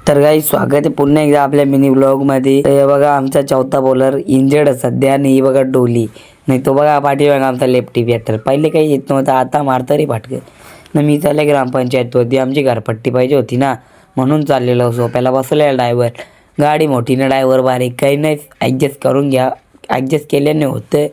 तर काही स्वागत आहे पुन्हा एकदा आपल्या मिनी ब्लॉगमध्ये. तर बघा आमचा चौथा बॉलर इंजर्ड सध्या आणि बघा डोली नाही तो बघा पाठी बघा आमचा लेफ्टी बॅटर. पहिले काही येत नव्हतं, आता मारतं रे फाटकं ना. मी चालले ग्रामपंचायत होती, आमची घरपट्टी पाहिजे होती ना म्हणून चाललेलो. झोपायला बसलेला ड्रायव्हर, गाडी मोठी ना ड्रायव्हर बारीक, काही नाही ॲडजस्ट करून घ्या. ॲडजस्ट केल्याने होतं.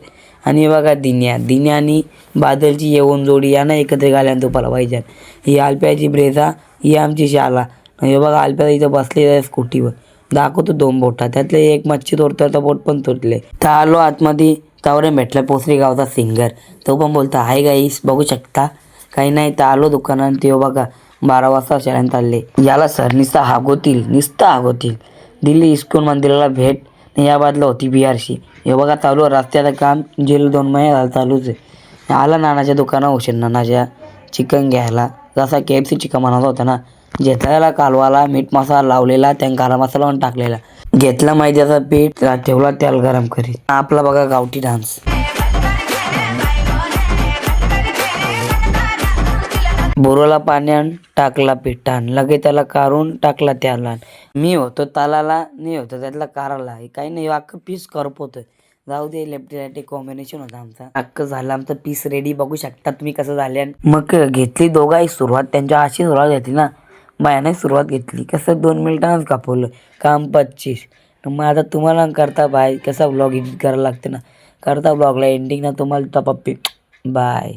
आणि बघा दिन्या आणि बादलची येऊन जोडी या ना एकत्र गाल्यानं तुपाला पाहिजे. ही आल्प्याची ब्रेझा, ही आमची शाला. हे बघा अल्प्या इथं बसलेला आहे स्कूटीवर, दाखवतो 2 बोटा, त्यातले एक मच्छी तोडतो तर बोट पण तुटले. तर आलो आतमध्ये, तावरे भेटला पोसरी गावचा सिंगर. तो पण बोलता हाय गाईस, बघू शकता काही नाही. तर आलो दुकानात, ते बघा 12 वाजता शाळेत चालले. याला सर नुसता हागवतील. दिल्ली इस्कॉन मंदिराला भेट, या बाजूला होती बिहारशी. हे बघा चालू रस्त्याचं काम, जेल 2 महिने झालं चालूच आहे. आला नानाच्या दुकानात हुसेन नानाच्या चिकन घ्यायला. जसा KFC चिकन म्हणत होता ना, घेतलेला कालवाला, मीठ मसाला लावलेला, त्या काला मसाला पण टाकलेला. घेतला मैद्याचा पीठ, ठेवला तेल गरम करीत. आपला बघा गावठी डान्स. बोरोला पाण्यान टाकला पिठान, लगे त्याला काढून टाकला त्याला. मी होतो तालाला, नाही होतो त्यातला काराला. काही नाही अख्खं पीस करपवतोय. जाऊ दे, लेफ्टी राईटी कॉम्बिनेशन होता आमचा. अख्खं झालं आमचं पीस रेडी, बघू शकता तुम्ही कसं झाले. मग घेतली दोघाही सुरुवात, त्यांच्या अशी सुरुवात घेतली ना, बायाने सुरुवात घेतली. कसं 2 मिनिटांच कापवलं काम 25. मग आता तुम्हाला करता बाय कसा ब्लॉग एडिट करायला लागते ना, करता ब्लॉगला एंडिंग ना तुम्हाला बाय.